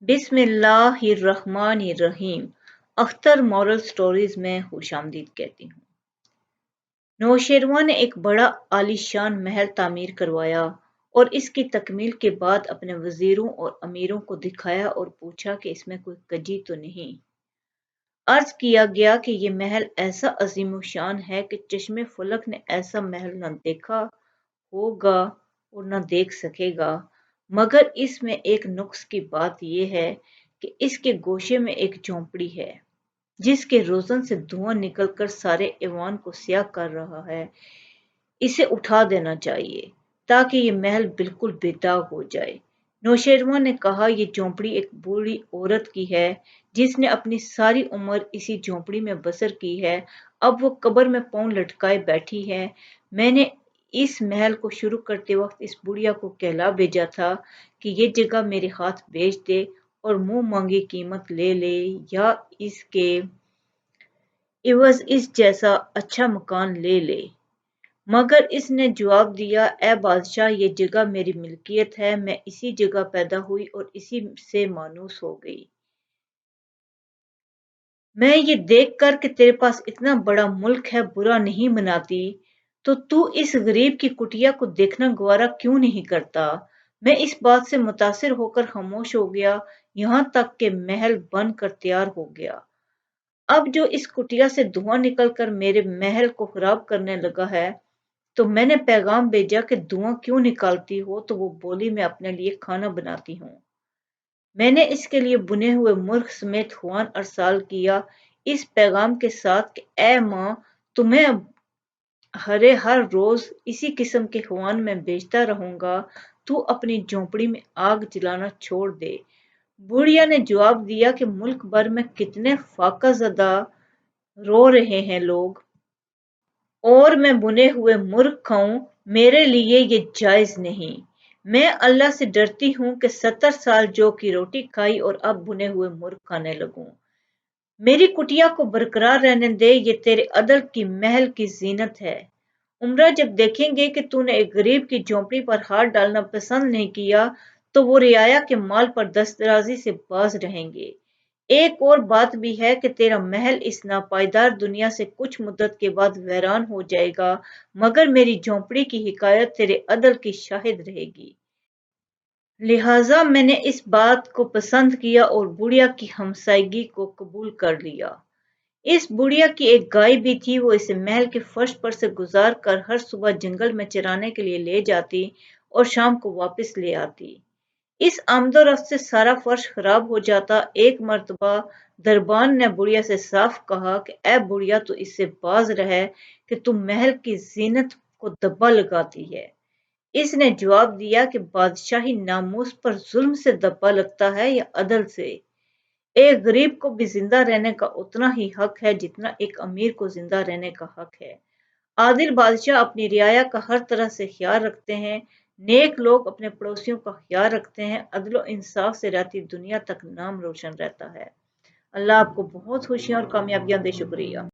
बिस्मिल्लाहिर्रहमानिर्रहीम। Akhtar moral stories में खुश आमदीद कहती हूँ। नौशेरवां ने एक बड़ा आलीशान महल तामीर करवाया और इसकी तकमील के बाद अपने वजीरों और अमीरों को दिखाया और पूछा कि इसमें कोई कजी तो नहीं। अर्ज किया गया कि ये महल ऐसा अजीमुशान है कि चश्मे फलक ने ऐसा महल न देखा होगा और न देख सकेगा, मगर इसमें एक नुक्स की बात यह है कि इसके गोशे में एक झोंपड़ी है जिसके रोजन से धुआं निकलकर सारे ऐवान को स्याह कर रहा है। इसे उठा देना चाहिए ताकि ये महल बिल्कुल बेदाग हो जाए। नौशेरवां ने कहा, ये झोंपड़ी एक बूढ़ी औरत की है जिसने अपनी सारी उम्र इसी झोंपड़ी में बसर की है। अब वो कब्र में पांव लटकाए बैठी है। मैंने इस महल को शुरू करते वक्त इस बुढ़िया को कहला भेजा था कि ये जगह मेरे हाथ बेच दे और मुंह मांगी कीमत ले ले या इसके इवज इस जैसा अच्छा मकान ले ले। मगर इसने जवाब दिया, ए बादशाह, ये जगह मेरी मिल्कियत है, मैं इसी जगह पैदा हुई और इसी से मानूस हो गई। मैं ये देख कर कि तेरे पास इतना बड़ा मुल्क है बुरा नहीं मनाती, तो तू इस गरीब की कुटिया को देखना गवारा क्यों नहीं करता। मैं इस बात से मुतासिर होकर खामोश हो गया, यहाँ तक कि महल बन कर तैयार हो गया। अब जो इस कुटिया से धुआं निकलकर मेरे महल को खराब करने लगा है, तो मैंने पैगाम भेजा कि धुआं क्यों निकालती हो, तो वो बोली, मैं अपने लिए खाना बनाती हूँ। मैंने इसके लिए बुने हुए मुर्ग समेत खुआन अरसाल किया इस पैगाम के साथ कि ए माँ, तुम्हें हर रोज इसी किस्म के खुआन में भेजता रहूंगा, तू अपनी झोंपड़ी में आग जलाना छोड़ दे। बुढ़िया ने जवाब दिया कि मुल्क भर में कितने फाका ज़दा रो रहे हैं लोग, और मैं बुने हुए मुर्ग खाऊं, मेरे लिए ये जायज नहीं। मैं अल्लाह से डरती हूं कि 70 साल जौ की रोटी खाई और अब बुने हुए मुर्ग खाने लगूं। मेरी कुटिया को बरकरार रहने दे, ये तेरे अदल की महल की जीनत है। उमरा जब देखेंगे कि तूने एक गरीब की झोंपड़ी पर हाथ डालना पसंद नहीं किया, तो वो रियाया के माल पर दस्तराजी से बाज रहेंगे। एक और बात भी है कि तेरा महल इस नापायदार दुनिया से कुछ मुद्दत के बाद वीरान हो जाएगा, मगर मेरी झोंपड़ी की हिकायत तेरे अदल की शाहिद रहेगी। लिहाजा मैंने इस बात को पसंद किया और बुढ़िया की हमसायगी को कबूल कर लिया। इस बुढ़िया की एक गाय भी थी, वो इसे महल के फर्श पर से गुजार कर हर सुबह जंगल में चराने के लिए ले जाती और शाम को वापस ले आती। इस आमदोरफ्त से सारा फर्श खराब हो जाता। एक मर्तबा दरबान ने बुढ़िया से साफ कहा कि ए बुढ़िया, तू इससे बाज रहे कि तू महल की जीनत को दब्बा लगाती है। इसने जवाब दिया कि बादशाही नामूस पर जुल्म से दब्बा लगता है या अदल से। एक गरीब को भी जिंदा रहने का उतना ही हक है जितना एक अमीर को जिंदा रहने का हक है। आदिल बादशाह अपनी रियाया का हर तरह से ख्याल रखते हैं। नेक लोग अपने पड़ोसियों का ख्याल रखते हैं। अदलो इंसाफ से रहती दुनिया तक नाम रोशन रहता है। अल्लाह आपको बहुत खुशियां और कामयाबियां दे। शुक्रिया।